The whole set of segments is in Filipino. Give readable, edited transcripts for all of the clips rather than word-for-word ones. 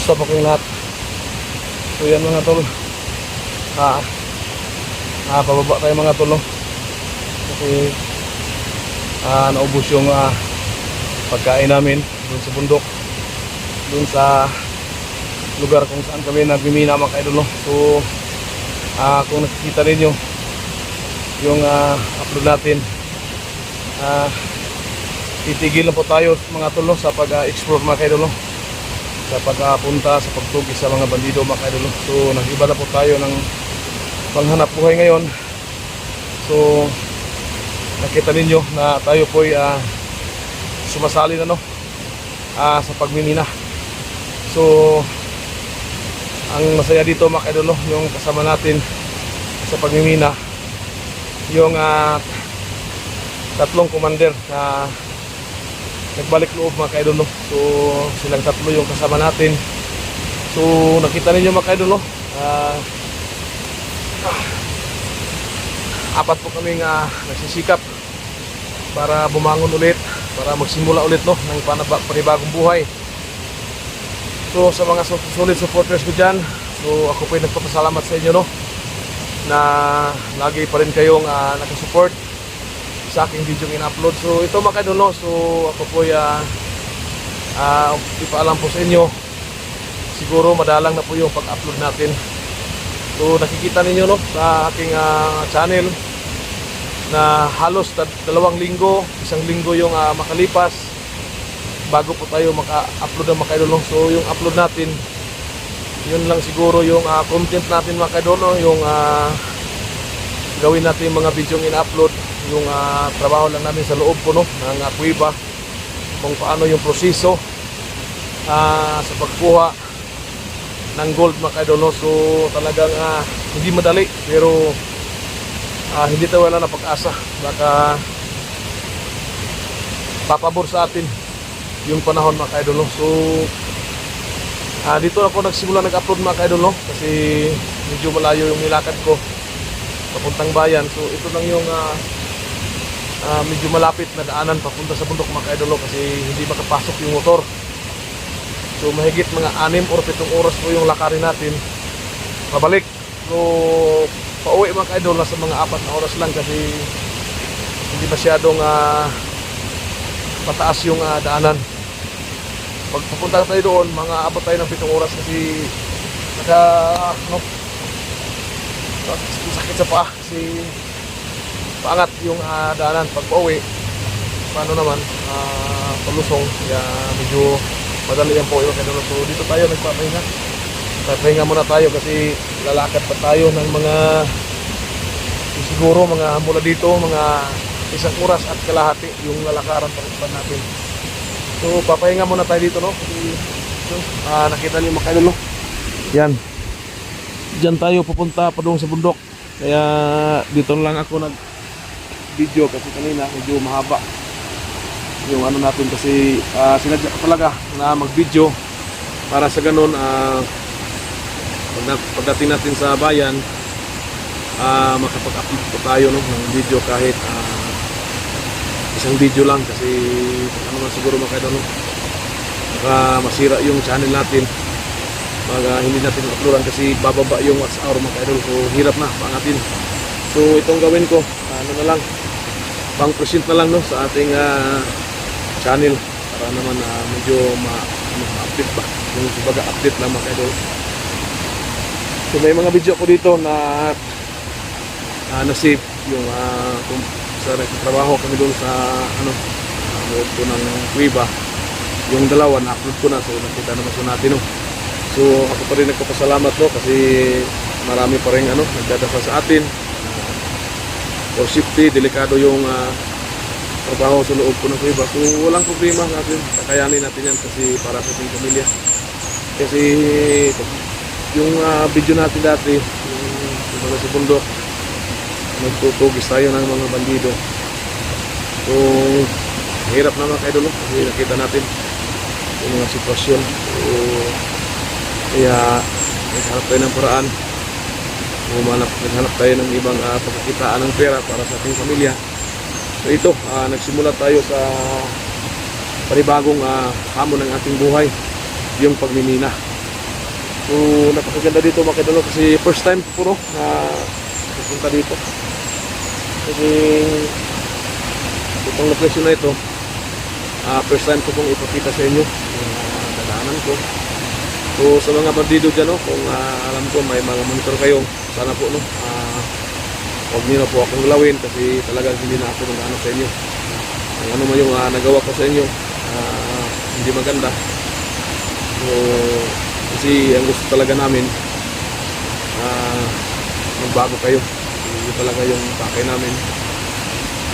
Kumusta po kayong lahat? So yan mga tol, pababa tayo mga tol, no? Kasi naubos yung pagkain namin dun sa bundok, dun sa lugar kung saan kami nagmimina mga idol, no? So kung nakikita ninyo yung upload natin, titigil na po tayo mga tol, no? Sa pag-explore mga idol, no? Sa pagpunta sa pagtugis sa mga bandido mga idol. So nag-iba na po tayo ng panghanap buhay ngayon. So nakita ninyo na tayo po ay sumasali na, no? Sa pagmimina. So ang masaya dito mga idol, no? Yung kasama natin sa pagmimina, yung tatlong commander na nagbalik loob mga kaidol, no? So silang tatlo yung kasama natin. So nakita ninyo mga kaidol, no? Apat po kaming nagsisikap para bumangon ulit, para magsimula ulit, no, ng panibagong buhay. So sa mga solid supporters ko dyan, so ako po ay nagpapasalamat sa inyo, no, na lagi pa rin kayong nakasupport sa aking video in-upload. So ito mga kaidol, no? So ako po ay ipaalam po sa inyo, siguro madalang na po yung pag-upload natin. So nakikita ninyo, no, sa aking channel na halos 2 linggo, 1 linggo yung makalipas bago po tayo maka-upload ng mga kaidol, no? So yung upload natin, yun lang siguro yung content natin mga kaidol, no? Yung gawin natin mga video in-upload, yung trabaho lang namin sa loob po, no, ng kuweba, kung paano yung proseso sa pagkuha ng gold mga kaidol, no? So talagang hindi madali, pero hindi tayo wala na pag-asa, baka papabor sa atin yung panahon mga kaidol, no? So dito ako nagsimula nag-upload mga kaidol, no? Kasi medyo malayo yung nilakad ko papuntang bayan. So ito lang yung medyo malapit na daanan papunta sa bundok mga kaidol, kasi hindi makapasok yung motor. So mahigit mga 6 or 7 oras po yung lakarin natin pabalik. So pauwi mga kaidol na sa mga 4 na oras lang, kasi hindi masyadong pataas yung daanan. Pag papunta tayo doon, mga abot tayo ng 7 oras, kasi sakit sa paa, kasi paangat yung daanan. Pag pauwi, paano naman, palusong, kaya medyo madali yan po yung kaidol. So dito tayo nagpapahinga. Papahinga muna tayo kasi lalakad pa tayo ng mga siguro mga mula dito mga 1 oras at kalahati yung lalakaran pa natin. So papahinga muna tayo dito, no? Kasi nakita niyo mga kaidol, no? Yan. Diyan tayo pupunta pa doon sa bundok. Kaya dito lang ako nag video, kasi kanina medyo mahaba yung ano natin, kasi sinadya ko talaga na mag video para sa ganun pagdating natin sa bayan makapag-upload po tayo, no, ng video, kahit isang video lang, kasi ano man siguro mga kaidol, no, baka masira yung channel natin, hindi natin uploadan kasi bababa yung watch hour mga kaidol. So hirap na paangatin. So itong gawin ko, ano na lang, pang present na lang, no, sa ating channel, para naman medyo ma-update ba, yung sabaga update lang mga kaidol. So may mga video ko dito na na-save yung kung sa nagtatrabaho kami doon sa loob ko ng kuweba, yung dalawa na-upload ko na. So nakita naman so natin, no. So ako pa rin nagpapasalamat, no, kasi marami pa rin nagdadasal sa atin for safety. Delikado yung trabaho sa loob ko ng kuweba. So walang problema natin, kakayanin natin yan, kasi para sa ating pamilya. Kasi yung video natin dati, yung mga sa bundok, nagtutugis tayo ng mga bandido. So hirap na mga kaidol, kasi nakita natin yung mga sitwasyon. So kaya naghanap tayo ng paraan, naghanap tayo ng ibang pagkakitaan ng pera para sa ating pamilya. So ito, nagsimula tayo sa panibagong hamon ng ating buhay, yung pagmimina. So napakaganda dito mga kaidol kasi first time ko po no, na pupunta dito. Kasi itong location na ito, first time ko pong ipakita sa inyo yung dadaanan ko. So sa mga bandido dyan, no, kung alam ko may mga monitor kayo, sana po no, huwag niyo na po akong galawin kasi talagang hindi na ako nag-ano sa inyo. Kung ano man yung nagawa ko sa inyo, hindi maganda. So kasi ang gusto talaga namin, magbago kayo. Hindi talaga yung pakay namin.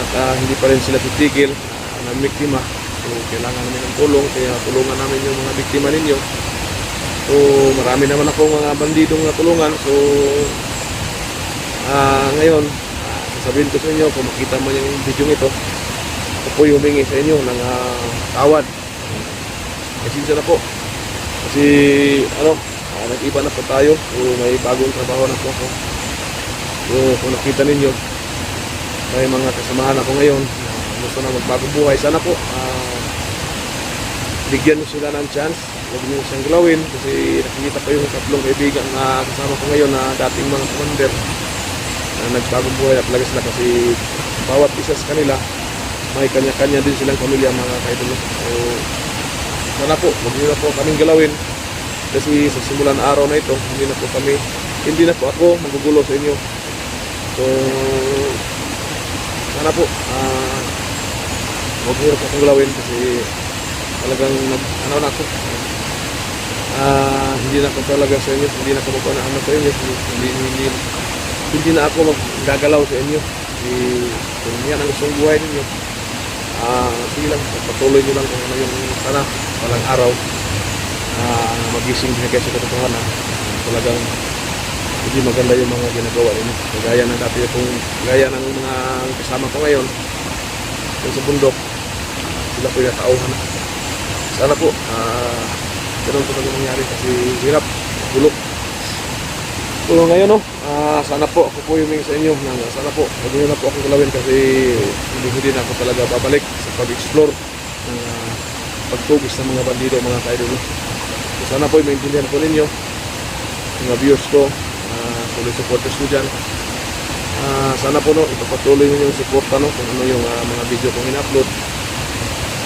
At hindi pa rin sila titigil ng biktima. So kailangan namin ng tulong, kaya tulungan namin yung mga biktima ninyo. So marami naman ako mga bandidong natulungan. So ngayon, sasabihin ko sa inyo, kung makita mo yung video ito, ako po humingi sa inyo ng tawad. Pasensya na po. Kasi ano, nag-iba na po tayo. So may bagong trabaho na po ako. So kung nakita ninyo, may mga kasamahan ako ngayon na gusto na magbagong buhay. Sana po bigyan nyo sila ng chance. Huwag nyo siyang galawin kasi nakikita pa yung tatlong kaibigan na kasama ko ngayon na dating mga commander na nagbagong buhay at talaga sila kasi bawat isa sa kanila may kanya-kanya din silang pamilya mga kaidol. So sana po, huwag nyo na po kaming galawin kasi sa simulan araw na ito hindi na po ako magugulo sa inyo. So sana po huwag nyo na po akong galawin kasi talagang ano na ako, hindi na ako talaga sa inyo, hindi na ako magpanaano sa inyo, hindi na ako maggagalaw sa inyo. Kung yan ang gustong buhay ninyo, sige lang, patuloy nyo lang kung ano yung sana walang araw magising din kayo sa katotohanan. Talagang hindi maganda yung mga ginagawa ninyo. Gaya ng dati gaya ng mga kasama ko ngayon yung sa bundok, sila po yung natauhan na. Sana po ganun po talagang nangyari kasi hirap, bulok. So ngayon no, sana po ako po yung sa inyo sana po huwag nyo na po akong galawin kasi hindi na ako talaga babalik sa pag-explore ng pagtugis ng mga bandido mga kaidol. So sana po maintindihan po ninyo mga viewers ko, solid supporters ko dyan. Sana po no, ipapatuloy nyo yung support no, kung ano yung mga video kong in-upload.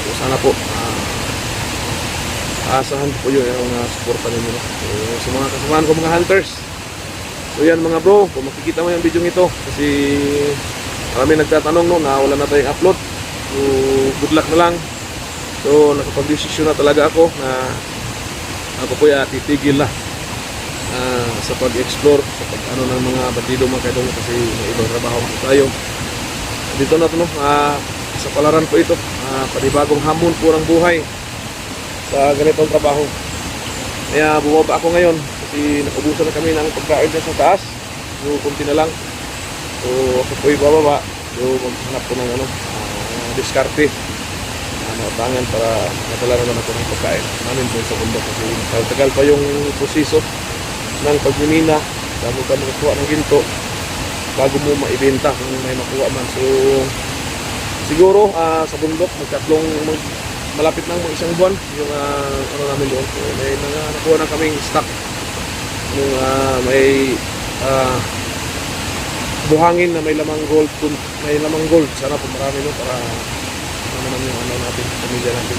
So sana po aasahan po yun yung supportan ninyo no. So, sa mga kasamahan ko mga hunters, so yan mga bro, kung makikita mo yung video ito kasi marami nagtatanong no, na wala na tayong upload. So good luck na lang. So nakapag-desisyon na talaga ako na ako po titigil na sa pag-explore, sa pag-ano ng mga bandido mga kaidol kasi may ibang trabaho po tayo. Dito na ito no, sa palaran po ito, panibagong hamon po ng buhay sa ganitong trabaho. Kaya bumaba ako ngayon kasi nakubusan na kami ng pagkain sa taas. So kunti na lang. So ako po ibababa. So maghanap ko ng diskarte nautangan para natala naman ako ng pagkain namin po sa bundok kasi tagal pa yung proseso ng pagmimina bago ka makakuha ng ginto, bago mo maibenta kung may makuha man. So siguro sa bundok malapit ng isang buwan yung ano namin doon. So, may nakuha na kaming stock yung may buhangin na may lamang gold. Sana po marami no para ano naman yung ano natin, pamilya natin.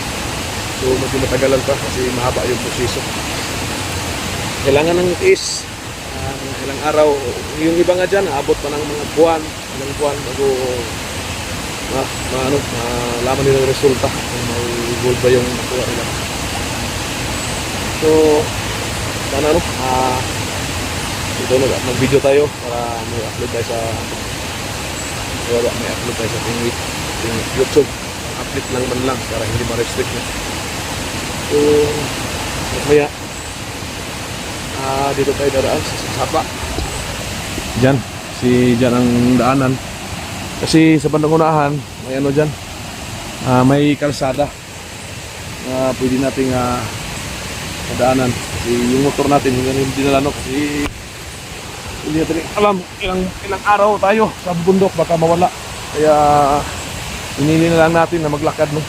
So medyo matagalan pa kasi mahaba yung proseso. Kailangan ng tiis, ilang araw. Yung iba nga dyan abot pa ng mga buwan, ilang buwan bago malaman nila yung resulta kung may gold ba yung nakuha nila. So sana ito mag-video tayo para may upload tayo sa YouTube. Update lang man lang para hindi ma-restrict na. So mamaya dito tayo dadaan sa Sapa. Diyan ang daanan. Kasi sa bandang unahan, may ano dyan, may kalsada na pwede nating madaanan. Kasi yung motor natin, hindi na kasi hindi natin alam ilang araw tayo sa bundok, baka mawala. Kaya inili na lang natin na maglakad no.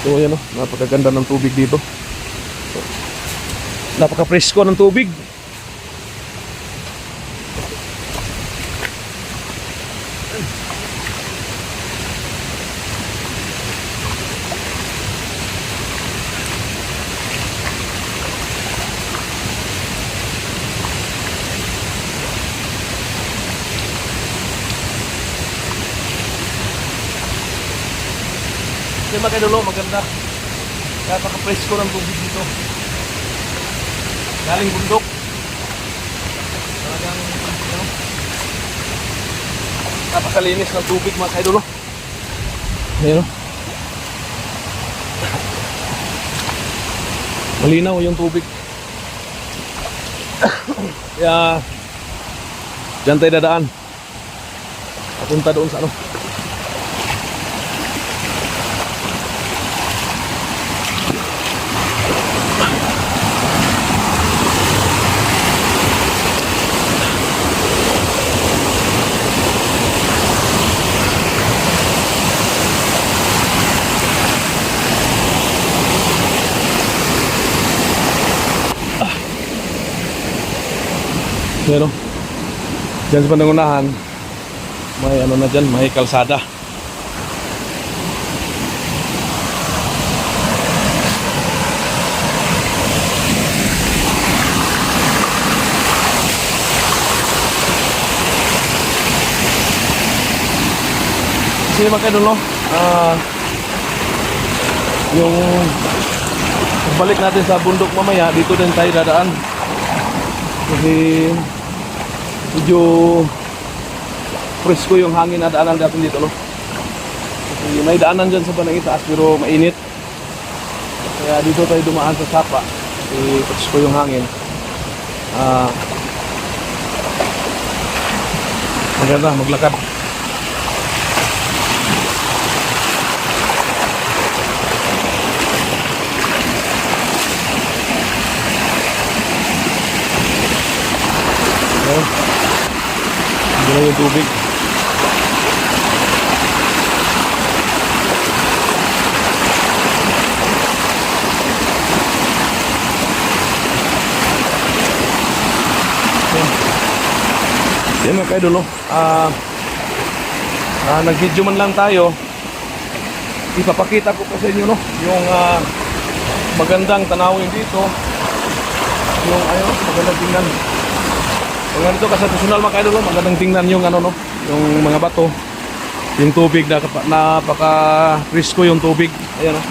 So yan no, napakaganda ng tubig dito. So, Napaka-presko ng tubig. Kaya mga kaidolo, maganda. Napaka-presko ng tubig dito. Galing bundok. Talagang ano, napakalinis ng tubig mga kaidolo. Ayan o. Malinaw yung tubig. Kaya dyan tayo dadaan. Papunta doon sa ano. Pero dyan sa panangunahan may ano na dyan, may kalsada. Kasi mga kaidolo, yung balik natin sa bundok mamaya, dito din tayo dadaan. Kasi medyo presko yung hangin na daanan natin dito, no? Kasi may daanan dyan sa Banang Itaas pero mainit. Kaya dito tayo dumaan sa Sapa. Kasi presko yung hangin. Maganda maglakad. Hindi na yung tubig. Yan mga kaidolo. Nag-video man lang tayo. Ipapakita ko pa sa inyo, no? Yung magandang tanawin dito. Yung ayun, magandang tingnan. Kung ganito ka sa personal mga kaidolo, magandang tingnan yung ano, no? Yung mga bato. Yung tubig, napaka-presko yung tubig. Ayan, no?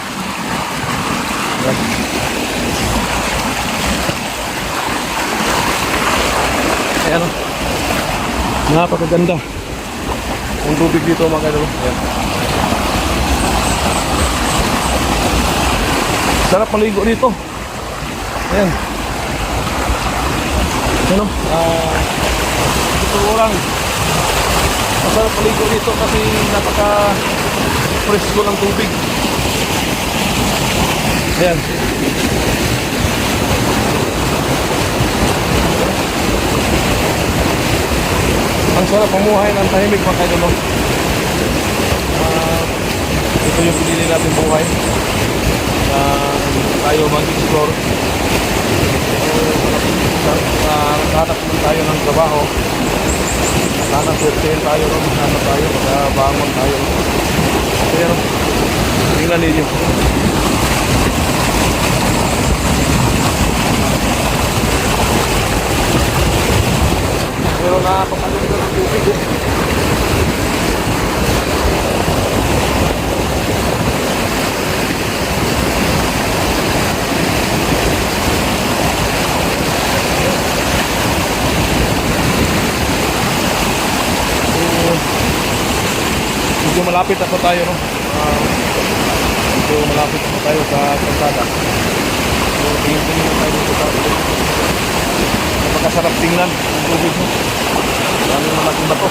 Ayan. Ayan, no? Napakaganda yung tubig dito mga kaidolo. Ayan. Sarap maligo dito. Ayan. Ano? Ito orang. Masarap maligo dito kasi napaka-presko ng tubig. Ayan. Ang sarap mamuhay ng tahimik mga kaidolo. Ito yung pinili natin buhay. Tayo mag-explore. Naghanap naman tayo ng trabaho. Sana swerte tayo, sana tayo magkabangon tayo. Pero tingnan ninyo. Pero napakaganda ng tubig. Medyo malapit na po tayo, no? Medyo malapit na po tayo sa kalsada. So, tingin na tayo dito sa napakasarap tingnan ang tubig, no? Maraming malaking bato.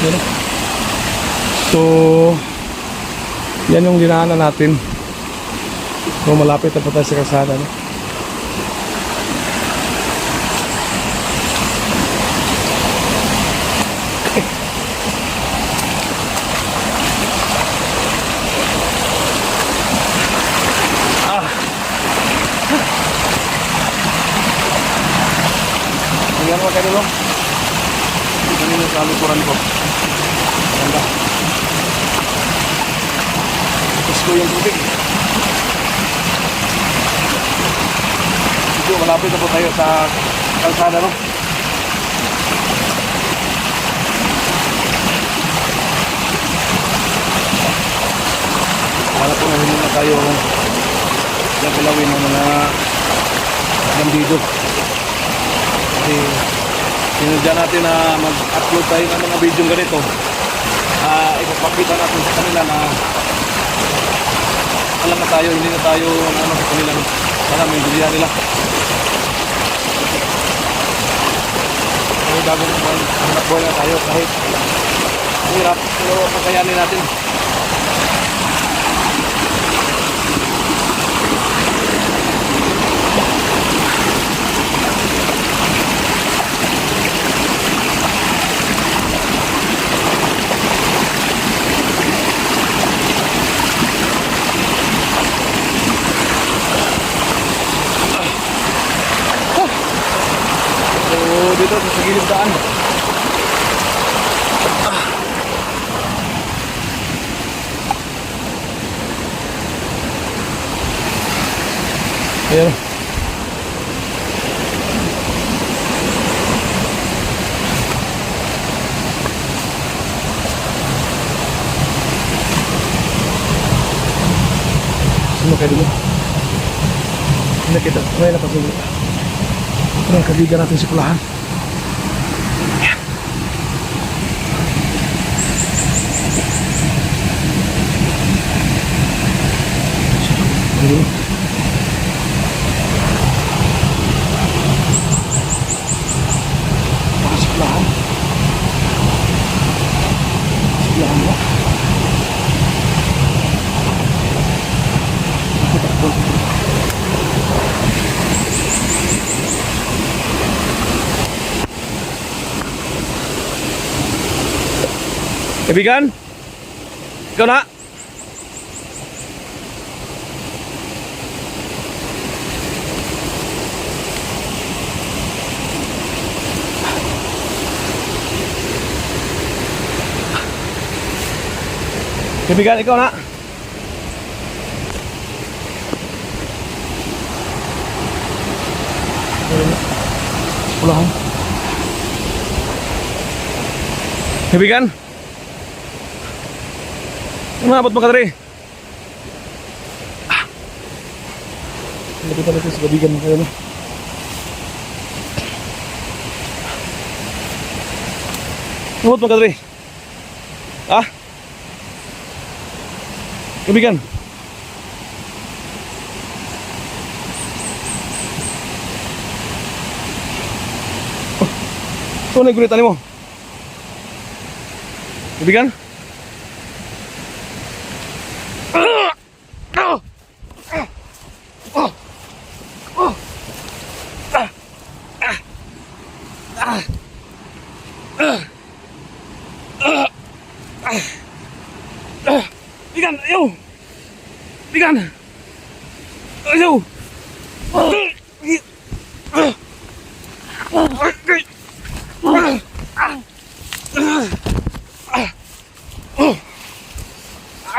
Yan. So, yan yung dinaanan natin. So, malapit na po tayo sa kalsada, no? Tingnan mo kayo, no? Ganun yung sa likuran ko. Ganda. Gusto yung tubig. Ito, malapit na po tayo sa kalsada, no? Wala po na hindi na tayo nagalawin ng mga bandido. Kasi sinadya natin na mag-upload tayo ng mga video ganito. Ipapakita natin sa kanila na alam na tayo, hindi na tayo ano sa kanila. Sana may bilihan nila. May bagong anak boy na tayo kahit hirap, pero kakayanin natin. Dito sa gilid daan. Ayan. Sino kayo dito? Hindi kita. May napasulit. Parang kaibigan natin si Kulahan. Baka sikulahan. Sikulahan mo. Ako takbo. Kaibigan? Ikaw na? Kaibigan, ikaw na. Pulang. Kaibigan. Umabot mo ka tari. Lapit natin sa kaibigan mo kayo, no? Umabot mo ka tari. Ah? Kaibigan. Oh, ito na yung gulitan mo. Kaibigan. Bigan, ayaw! Bigan! Ayaw!